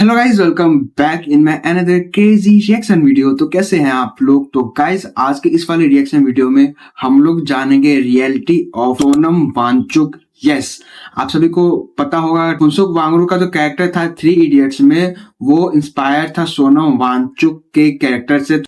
Hello guys, welcome back in my another crazy reaction video. तो कैसे हैं आप लोग? तो गाइस, आज के इस वाले रिएक्शन वीडियो में हम लोग जानेंगे reality of Sonam Wangchuk. Yes, आप सभी को पता होगा फुनसुक वांगचुक का जो कैरेक्टर था थ्री इडियट्स में, वो इंस्पायर था सोनम वांगचुक के कैरेक्टर से।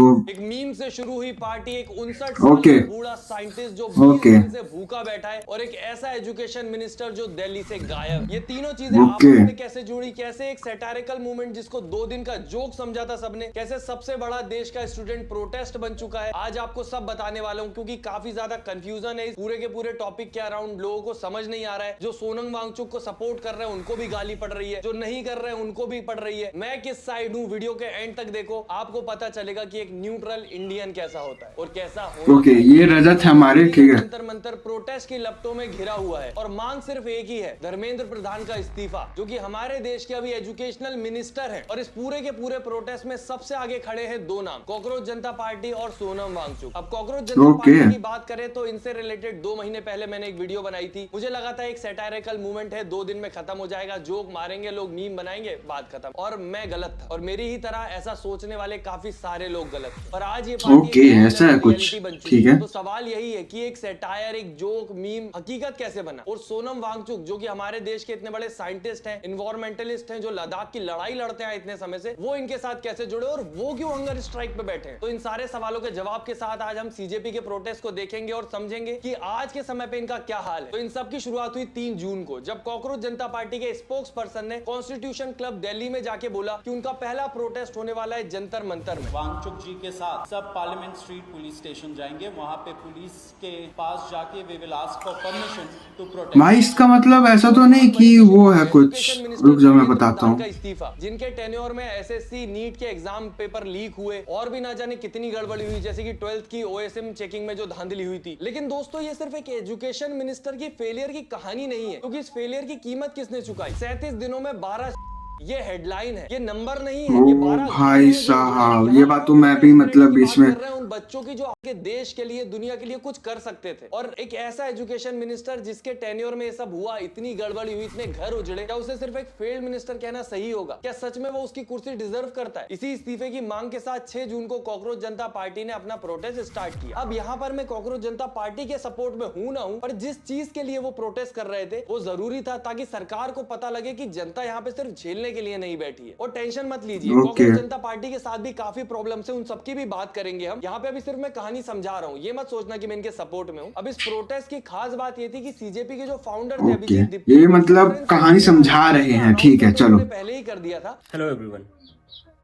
एक मीम से शुरू हुई पार्टी एक 59 साल ओके का बूढ़ा साइंटिस्ट जो 20 ओके दिन से भूखा बैठा है और एक ऐसा एजुकेशन मिनिस्टर जो दिल्ली से गायब। ये तीनों चीजें ओके आपस में कैसे जुड़ी, कैसे एक सैटारिकल मूवमेंट जिसको 2 दिन का जोक समझा था सबने, कैसे सबसे बड़ा देश का स्टूडेंट प्रोटेस्ट बन चुका है, आज आपको सब बताने वाला हूं। क्योंकि काफी ज्यादा कंफ्यूजन है इस पूरे के पूरे टॉपिक के अराउंड, लोगों को समझ नहीं आ रहा है। जो सोनम वांगचुक को सपोर्ट कर रहे हैं उनको भी गाली पड़ रही है, जो नहीं कर रहे हैं उनको भी पड़ रही है। मैं किस साइड हूं, वीडियो के एंड तक देखो, आपको पता चलेगा कि एक न्यूट्रल इंडियन कैसा होता है और कैसा होना। ओके, ये रजत है हमारे, ठीक है। जंतर मंतर प्रोटेस्ट की लपटों में घिरा हुआ है और मांग सिर्फ एक ही है, धर्मेंद्र प्रधान का इस्तीफा, जो कि हमारे देश के अभी एजुकेशनल मिनिस्टर हैं। और इस पूरे के पूरे प्रोटेस्ट में सबसे आगे खड़े हैं दो नाम, कॉकरोच जनता पार्टी और सोनम वांगचुक। अब कॉकरोच जनता पार्टी की बात करें तो इनसे रिलेटेड 2 महीने पहले मैंने एक वीडियो बनाई थी। मुझे लगा था एक सैटारिकल मूवमेंट है, 2 दिन में खत्म हो जाएगा, जोक मारेंगे लोग, मीम बनाएंगे, बात खत्म। और मैं गलत था और मेरी ही तरह ऐसा सोचने वाले काफी सारे लोग गलत थे। पर आज ये पार्टी ऐसा है कुछ, ठीक है। तो सवाल यही है कि एक सैटायर, एक जोक, मीम हकीकत कैसे बना। और सोनम वांगचुक जो कि हमारे देश के इतने बड़े साइंटिस्ट हैं, इन्वायरमेंटलिस्ट हैं, जो लद्दाख की लड़ाई लड़ते हैं इतने समय से, वो इनके साथ कैसे जुड़े और वो क्यों हंगर स्ट्राइक पे बैठे हैं। तो इन सारे सवालों के जवाब के साथ आज हम सीजेपी के प्रोटेस्ट को देखेंगे और समझेंगे कि आज के समय पे इनका क्या हाल है। तो इन सब की शुरुआत हुई 3 जून को, जब कॉकरोच जनता पार्टी के स्पोक्स पर्सन ने कॉन्स्टिट्यूशन क्लब दिल्ली में जाके बोला कि उनका पहला प्रोटेस्ट होने वाला है जंतर मंतर में। वांगचुक जी के साथ सब पार्लियामेंट स्ट्रीट पुलिस स्टेशन जाएंगे, वहां पे पुलिस के पास जाके we will ask for permission to protest. भाई, इसका मतलब ऐसा तो नहीं कि वो है कुछ, रुक जाओ मैं बताता हूँ। इस्तीफा, जिनके टेन्योर में एसएससी नीट के एग्जाम पेपर लीक हुए और भी ना जाने कितनी गड़बड़ी हुई, जैसे कि 12th की ओएसएम चेकिंग में जो धांधली हुई थी। लेकिन दोस्तों, ये सिर्फ एक एजुकेशन मिनिस्टर की फेलियर की कहानी नहीं है, क्योंकि इस फेलियर की कीमत किसने चुकाई। 37 दिनों में 12, ये हेडलाइन है, ये नंबर नहीं है। ये 12 भाई साहब, ये बात तो मैं भी मतलब इसमें उन बच्चों की जो आगे देश के लिए, दुनिया के लिए कुछ कर सकते थे। और एक ऐसा एजुकेशन मिनिस्टर जिसके टेन्योर में ये सब हुआ, इतनी गड़बड़ी हुई, इतने घर उजड़े, क्या उसे सिर्फ एक फेल्ड मिनिस्टर कहना सही होगा? क्या सच में वो उसकी कुर्सी डिजर्व करता है? इसी इस्तीफे की मांग के साथ 6 जून को कॉकरोच जनता पार्टी ने अपना प्रोटेस्ट स्टार्ट किया। अब यहाँ पर मैं कॉकरोच जनता पार्टी के सपोर्ट में हूं ना हूं, पर जिस चीज के लिए वो प्रोटेस्ट कर रहे थे वो जरूरी था, ताकि सरकार को पता लगे कि जनता यहाँ पे सिर्फ झेलने के लिए नहीं बैठी है। और टेंशन मत लीजिए, कॉकरोच जनता पार्टी के साथ भी काफी प्रॉब्लम है, उन सबकी भी बात करेंगे हम। यहाँ पे अभी सिर्फ मैं कहानी समझा रहा हूँ, ये मत सोचना कि मैं इनके सपोर्ट में हूँ। अब इस प्रोटेस्ट की खास बात ये थी कि सीजेपी के जो फाउंडर थे अभिजीत दीप, ये मतलब कहानी समझा रहे हैं, ठीक है, चलो। पहले ही कर दिया था। Hello everyone,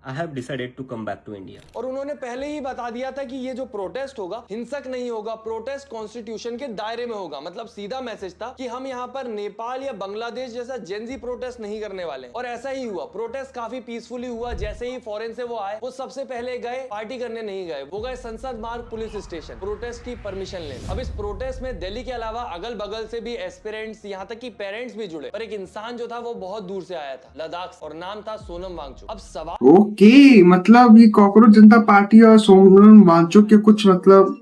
I have decided to come back to India. और उन्होंने पहले ही बता दिया था कि ये जो प्रोटेस्ट होगा हिंसक नहीं होगा, प्रोटेस्ट कॉन्स्टिट्यूशन के दायरे में होगा। मतलब सीधा मैसेज था कि हम यहाँ पर नेपाल या बांग्लादेश जैसा जेनजी प्रोटेस्ट नहीं करने वाले। और ऐसा ही हुआ, प्रोटेस्ट काफी पीसफुली हुआ। जैसे ही फॉरेन से वो आए, वो सबसे पहले गए, पार्टी करने नहीं गए, वो गए संसद मार्ग पुलिस स्टेशन प्रोटेस्ट की परमिशन लेने। अब इस प्रोटेस्ट में दिल्ली के अलावा अगल बगल से भी एस्पिरेंट्स, यहाँ तक कि पेरेंट्स भी जुड़े। पर एक इंसान जो था वो बहुत दूर से आया था, लद्दाख, और नाम था सोनम वांगचुक। अब सवाल ओके, मतलब ये कॉकरोच जनता पार्टी और सोनम वांगचुक के कुछ मतलब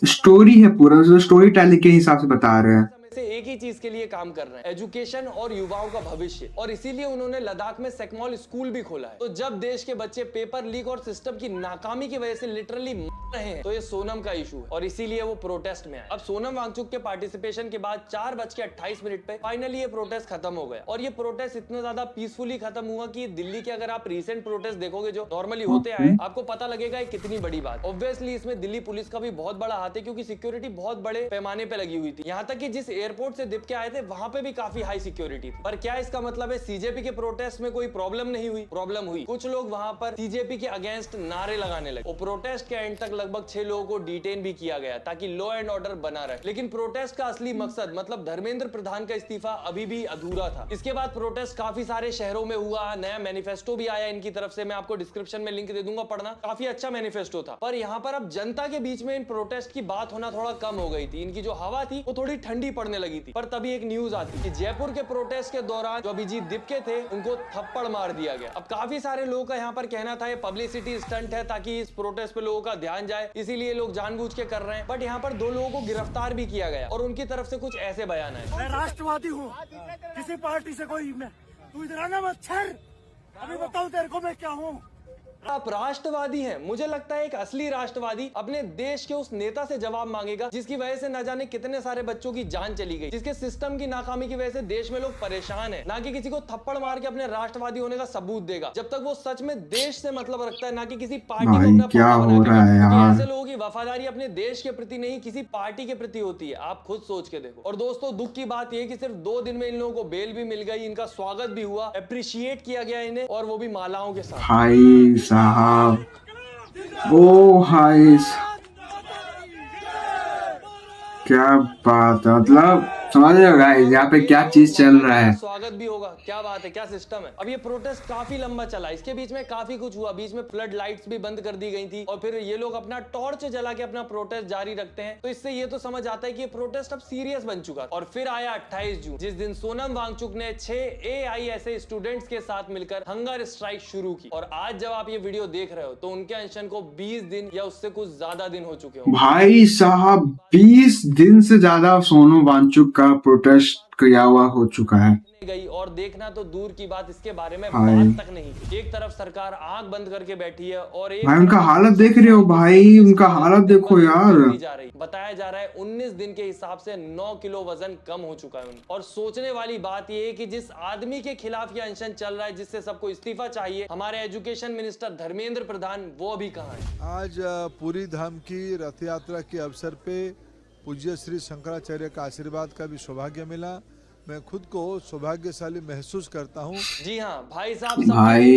स्टोरी है, पूरा स्टोरी टेलिंग के हिसाब से बता रहे हैं। से एक ही चीज के लिए काम कर रहे हैं, एजुकेशन और युवाओं का भविष्य। और इसीलिए उन्होंने लद्दाख में सेकमॉल स्कूल भी खोला है। तो जब देश के बच्चे पेपर लीक और सिस्टम की नाकामी की वजह से लिटरली मर रहे हैं, तो ये सोनम का इशू है और इसीलिए वो प्रोटेस्ट में है। अब सोनम वांगचुक के पार्टिसिपेशन के बाद 4:28 पे फाइनली ये प्रोटेस्ट खत्म हो गया। और ये प्रोटेस्ट इतना ज्यादा पीसफुली खत्म हुआ कि दिल्ली के अगर आप रिसेंट प्रोटेस्ट देखोगे जो नॉर्मली होते आए, आपको पता लगेगा ये कितनी बड़ी बात। ऑब्वियसली इसमें दिल्ली पुलिस का भी बहुत बड़ा हाथ है, क्योंकि सिक्योरिटी बहुत बड़े पैमाने पे लगी हुई थी। यहाँ तक कि जिस एयरपोर्ट से दिप के आए थे वहां पे भी काफी हाई सिक्योरिटी थी। पर क्या इसका मतलब है सीजेपी के प्रोटेस्ट में कोई प्रॉब्लम नहीं हुई? प्रॉब्लम हुई। कुछ लोग वहां पर सीजेपी के अगेंस्ट नारे लगाने लगे और प्रोटेस्ट के एंड तक लगभग 6 लोगों को डिटेन भी किया गया, ताकि लॉ एंड ऑर्डर बना रहे। लेकिन प्रोटेस्ट का असली मकसद, मतलब धर्मेंद्र प्रधान का इस्तीफा, अभी भी अधूरा था। इसके बाद प्रोटेस्ट काफी सारे शहरों में हुआ, नया मैनिफेस्टो भी आया इनकी तरफ से, मैं आपको डिस्क्रिप्शन में लिंक दे दूंगा, पढ़ना। काफी अच्छा मैनिफेस्टो था। पर यहाँ पर अब जनता के बीच में इन प्रोटेस्ट की बात होना थोड़ा कम हो गई थी। इनकी जो हवा थी वो थोड़ी ठंडी पड़ने लगी थी। पर तभी एक न्यूज आती कि जयपुर के प्रोटेस्ट के दौरान जो अभिजीत दिपके थे उनको थप्पड़ मार दिया गया। अब काफी सारे लोगों का यहाँ पर कहना था ये पब्लिसिटी स्टंट है, ताकि इस प्रोटेस्ट पे लोगों का ध्यान जाए, इसीलिए लोग जानबूझ के कर रहे हैं। बट यहाँ पर 2 लोगों को गिरफ्तार भी किया गया और उनकी तरफ से कुछ ऐसे बयान आए। मैं राष्ट्रवादी हूँ, किसी पार्टी से कोई तू इधर आना मच्छर, अभी बताऊं तेरे को मैं क्या हूँ। आप राष्ट्रवादी हैं। मुझे लगता है एक असली राष्ट्रवादी अपने देश के उस नेता से जवाब मांगेगा जिसकी वजह से न जाने कितने सारे बच्चों की जान चली गई, जिसके सिस्टम की नाकामी की वजह से देश में लोग परेशान हैं, ना कि किसी को थप्पड़ मार के अपने राष्ट्रवादी होने का सबूत देगा। जब तक वो सच में देश से मतलब रखता है, ना कि किसी पार्टी को भाई अपना क्या पापा बना हो के रहा है क्योंकि यार। ऐसे लोगों की वफादारी अपने देश के प्रति नहीं किसी पार्टी के प्रति होती है। आप खुद सोच के देखो। और दोस्तों दुख की बात यह कि सिर्फ 2 दिन में इन लोगों को बेल भी मिल गई, इनका स्वागत भी हुआ, अप्रिशिएट किया गया इन्हें, और वो भी मालाओं के साथ। भाई साहब, ओ भाई क्या बात है, मतलब समझ रहे हो गाइस यहाँ पे क्या चीज चल रहा है। स्वागत भी होगा, क्या बात है, क्या सिस्टम है। अब ये प्रोटेस्ट काफी लंबा चला, इसके बीच में काफी कुछ हुआ, बीच में फ्लड लाइट्स भी बंद कर दी गई थी, और फिर ये लोग अपना टॉर्च जला के अपना प्रोटेस्ट जारी रखते हैं। तो इससे ये तो समझ आता है कि ये प्रोटेस्ट अब सीरियस बन चुका। और फिर आया 28 जून, जिस दिन सोनम वांगचुक ने 6 AISA स्टूडेंट्स के साथ मिलकर हंगर स्ट्राइक शुरू की। और आज जब आप ये वीडियो देख रहे हो तो उनके अनशन को 20 दिन या उससे कुछ ज्यादा दिन हो चुके हो। भाई साहब 20 दिन से ज्यादा सोनम वांगचुक का प्रोटेस्ट किया हुआ हो चुका है। गई और देखना तो दूर की बात, इसके बारे में भाई। बात तक नहीं। एक तरफ सरकार आंख बंद करके बैठी है और एक भाई उनका तरफ हालत देख रहे हो भाई, उनका हालत देखो यार। बताया जा रहा है 19 दिन के हिसाब से 9 किलो वजन कम हो चुका है उनका। और सोचने वाली बात यह है कि जिस आदमी के खिलाफ ये अनशन चल रहा है, जिससे सबको इस्तीफा चाहिए, हमारे एजुकेशन मिनिस्टर धर्मेंद्र प्रधान, वो अभी कहाँ है। आज पूरी धाम की रथ यात्रा के अवसर पे पूज्य श्री शंकराचार्य का आशीर्वाद का भी सौभाग्य मिला। मैं खुद को सौभाग्यशाली महसूस करता हूँ। जी हाँ भाई साहब, भाई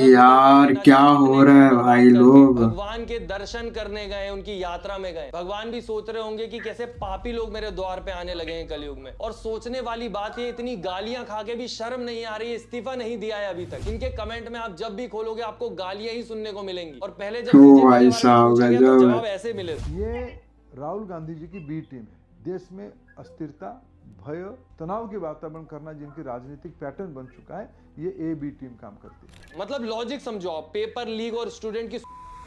यार क्या हो रहा है भाई, लोग भगवान के दर्शन करने गए, उनकी यात्रा में गए। भगवान भी सोच रहे होंगे कि कैसे पापी लोग मेरे द्वार पे आने लगे हैं कलयुग में। और सोचने वाली बात ये, इतनी गालियां खा के भी शर्म नहीं आ रही है, इस्तीफा नहीं दिया है अभी तक। इनके कमेंट में आप जब भी खोलोगे आपको गालियां ही सुनने को मिलेंगी। और पहले जब भाई साहब तो जवाब ऐसे मिले। ये राहुल गांधी जी की बी टीम है। देश में अस्थिरता, भय, तनाव के वातावरण करना जिनकी राजनीतिक पैटर्न बन चुका है, ये AB टीम काम करती है। मतलब लॉजिक समझो आप, पेपर लीक और स्टूडेंट की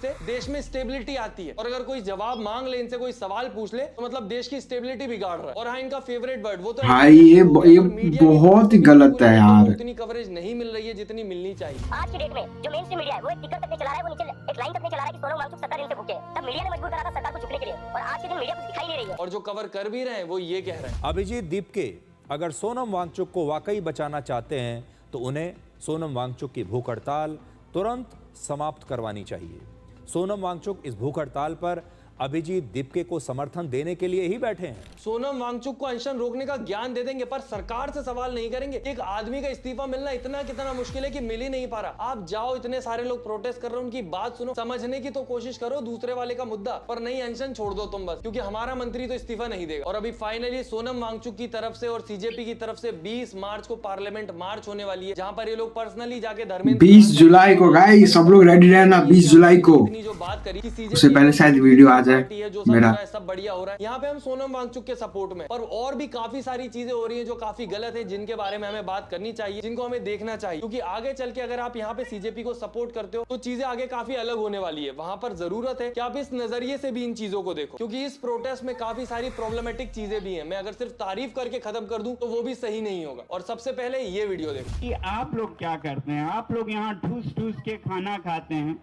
से देश में स्टेबिलिटी आती है। और अगर कोई जवाब मांग ले, इनसे कोई सवाल पूछ ले, तो मतलब देश की स्टेबिलिटी बिगाड़ रहा है। और हाँ, इनका फेवरेट वर्ड वो तो भाई ये बहुत ही गलत है यार। उतनी कवरेज नहीं मिल रही है जितनी मिलनी चाहिए। आज की डेट में जो मेन स्ट्रीम मीडिया है वो एक टिकर तक नहीं चला रहा है, वो नीचे एक लाइन तक नहीं चला रहा है कि सोनम वांगचुक सरकार इनसे भूखे। तब मीडिया ने मजबूर करा था सरकार को झुकने के लिए, और आज के दिन मीडिया कुछ दिखाई नहीं रही है। और जो कवर कर भी रहे हैं वो ये कह रहे हैं, अभिजीत दीपके अगर सोनम वांगचुक को वाकई बचाना चाहते हैं तो उन्हें सोनम वांगचुक की भूख हड़ताल तुरंत समाप्त करवानी चाहिए। सोनम वांगचुक इस भूख हड़ताल पर अभिजीत दीपके को समर्थन देने के लिए ही बैठे हैं। सोनम वांगचुक को अनशन रोकने का ज्ञान दे देंगे पर सरकार से सवाल नहीं करेंगे। एक आदमी का इस्तीफा मिलना इतना कितना मुश्किल है कि मिल ही नहीं पा रहा। आप जाओ, इतने सारे लोग प्रोटेस्ट कर रहे हैं, उनकी बात सुनो, समझने की तो कोशिश करो दूसरे वाले का मुद्दा, पर नहीं, अनशन छोड़ दो तुम बस, क्योंकि हमारा मंत्री तो इस्तीफा नहीं देगा। और अभी फाइनली सोनम वांगचुक की तरफ से और CJP की तरफ से 20 मार्च को पार्लियामेंट मार्च होने वाली है, जहां पर ये लोग पर्सनली जाके धर्मेंद्र 20 जुलाई को गाइस सब लोग रेडी रहना। 20 जुलाई को जो बात करी कि उससे पहले शायद वीडियो आ जाए मेरा। सब बढ़िया हो रहा है। यहाँ पे हम सोनम वांगचुक के सपोर्ट में, पर और भी काफी सारी चीजें हो रही हैं जो काफी गलत है, जिनके बारे में हमें बात करनी चाहिए, जिनको हमें देखना चाहिए। क्योंकि आगे चल के अगर आप यहाँ पे CJP को सपोर्ट करते हो तो चीजें आगे काफी अलग होने वाली है। वहां पर जरूरत है कि आप इस नजरिए से भी इन चीजों को देखो, क्योंकि इस प्रोटेस्ट में काफी सारी प्रॉब्लमेटिक चीजें भी है। मैं अगर सिर्फ तारीफ करके खत्म कर दूं तो वो भी सही नहीं होगा। और सबसे पहले ये वीडियो देखो कि आप लोग क्या करते हैं। आप लोग यहाँ ठूस ठूस के खाना खाते हैं,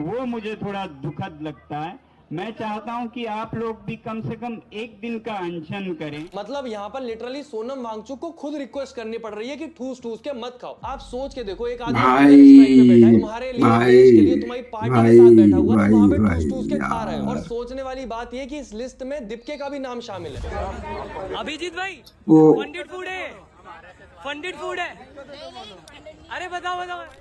वो मुझे थोड़ा दुखद लगता है। मैं चाहता हूं कि आप लोग भी कम से कम एक दिन का अनशन करें। मतलब यहाँ पर लिटरली सोनम वांगचुक को खुद रिक्वेस्ट करनी पड़ रही है कि ठूस ठूस के मत खाओ। आप सोच के देखो, एक आदमी तुम्हारे लिए, देश के लिए, तुम्हारी पार्टी के साथ बैठा हुआ है, वहां पे ठूस ठूस के खा रहे हो। और सोचने वाली बात यह कि इस लिस्ट में दीपके का भी नाम शामिल है। अभिजीत भाई, फंडेड फूड है। अरे बताओ।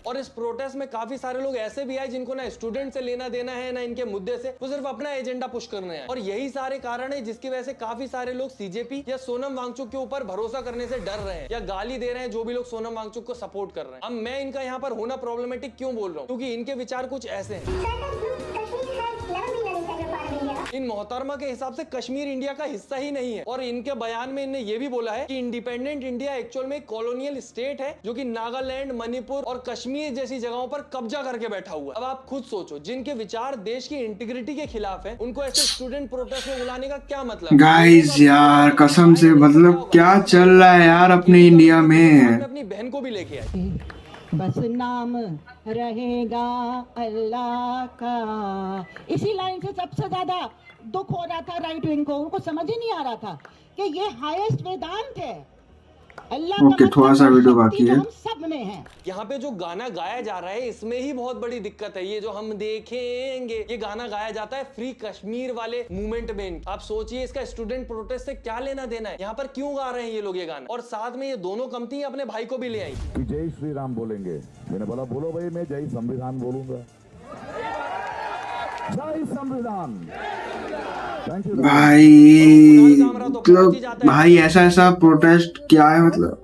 और इस प्रोटेस्ट में काफी सारे लोग ऐसे भी आए जिनको ना स्टूडेंट से लेना देना है ना इनके मुद्दे से, वो सिर्फ अपना एजेंडा पुश करने हैं। और यही सारे कारण है जिसकी वजह से काफी सारे लोग CJP या सोनम वांगचुक के ऊपर भरोसा करने से डर रहे हैं या गाली दे रहे हैं, जो भी लोग सोनम वांगचुक को सपोर्ट कर रहे हैं। अब मैं इनका यहाँ पर होना प्रॉब्लमेटिक क्यों बोल रहा हूँ, क्योंकि इनके विचार कुछ ऐसे हैं। इन मोहतरमा के हिसाब से कश्मीर इंडिया का हिस्सा ही नहीं है। और इनके बयान में इन्होंने ये भी बोला है कि इंडिपेंडेंट इंडिया एक्चुअल में कॉलोनियल स्टेट है जो कि नागालैंड, मणिपुर और कश्मीर जैसी जगहों पर कब्जा करके बैठा हुआ है। अब आप खुद सोचो, जिनके विचार देश की इंटीग्रिटी के खिलाफ है, उनको ऐसे स्टूडेंट प्रोटेस्ट में बुलाने का क्या मतलब? गाइस यार कसम से मतलब क्या चल रहा है यार अपने इंडिया में। मैं अपनी बहन को भी लेके आई। बस नाम रहेगा अल्लाह का। इसी लाइन से सबसे ज्यादा दुख हो रहा था राइट विंग को। उनको समझ ही नहीं आ रहा था कि ये हाईएस्ट वेदांत है। अल्लाह ओके, थोड़ा सा वीडियो बाकी है। हम सब में है। यहाँ पे जो गाना गाया जा रहा है इसमें ही बहुत बड़ी दिक्कत है। ये जो हम देखेंगे, ये गाना गाया जाता है फ्री कश्मीर वाले मूवमेंट में। आप सोचिए इसका स्टूडेंट प्रोटेस्ट से क्या लेना देना है? यहाँ पर क्यों गा रहे हैं ये लोग ये गाना? और साथ में ये दोनों कंपनी अपने भाई को भी ले आई। जय श्री राम बोलेंगे। मैंने बोला बोलो भाई, मैं जय संविधान बोलूंगा। जय संविधान। भाई मतलब भाई ऐसा प्रोटेस्ट क्या है मतलब?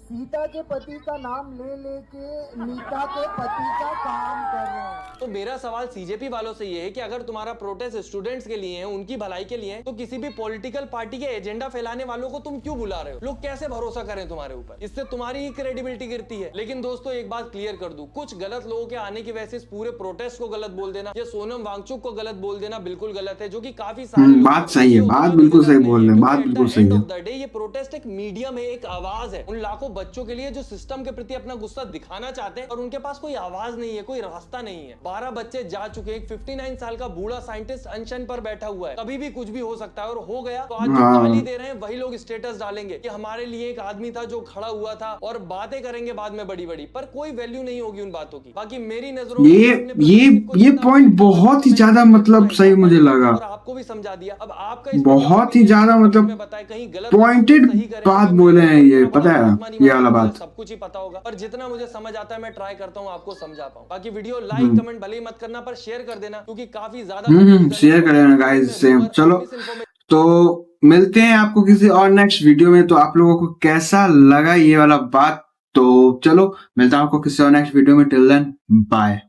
सीता के पति का नाम ले लेके नीता के पति का काम कर रहे हैं। तो मेरा सवाल सीजेपी वालों से ये है कि अगर तुम्हारा प्रोटेस्ट स्टूडेंट्स के लिए है, उनकी भलाई के लिए है, तो किसी भी पॉलिटिकल पार्टी के एजेंडा फैलाने वालों को तुम क्यों बुला रहे हो? लोग कैसे भरोसा करें तुम्हारे ऊपर? इससे तुम्हारी ही क्रेडिबिलिटी गिरती है। लेकिन दोस्तों एक बात क्लियर कर दूं, कुछ गलत लोगों के आने की वजह से इस पूरे प्रोटेस्ट को गलत बोल देना या सोनम वांगचुक को गलत बोल देना बिल्कुल गलत है, जो कि काफी बात सही है, बात बिल्कुल सही बोल रहे हैं, बात बिल्कुल सही है। ये प्रोटेस्ट एक मीडियम है, एक आवाज है उन लाखों बच्चों के लिए जो सिस्टम के प्रति अपना गुस्सा दिखाना चाहते हैं और उनके पास कोई आवाज नहीं है, कोई रास्ता नहीं है। 12 बच्चे जा चुके हैं, 59 साल का बूढ़ा साइंटिस्ट अनशन पर बैठा हुआ है। कभी भी कुछ भी हो सकता है और हो गया तो आज जो गाली दे रहे हैं वही लोग स्टेटस डालेंगे कि हमारे लिए एक आदमी था जो खड़ा हुआ था, और बातें करेंगे बाद में बड़ी बड़ी, पर कोई वैल्यू नहीं होगी उन बातों की। बाकी मेरी नजरों में ये पॉइंट बहुत ही ज्यादा मतलब सही मुझे लगा, और आपको भी समझा दिया। अब आपका बहुत ही ज्यादा मतलब पॉइंटेड बात बोले हैं ये, पता है ये वाला बात। सब कुछ ही पता होगा, पर जितना मुझे समझ आता है मैं ट्राई करता हूँ आपको समझा पाऊँ। बाकी वीडियो लाइक कमेंट भले ही मत करना, पर शेयर कर देना, क्योंकि काफी ज्यादा शेयर कर देना गाइस से। चलो तो मिलते हैं आपको किसी और नेक्स्ट वीडियो में। तो आप लोगों को कैसा लगा ये वाला बात? तो चलो मिलता हूँ आपको किसी और नेक्स्ट वीडियो में। Till then bye.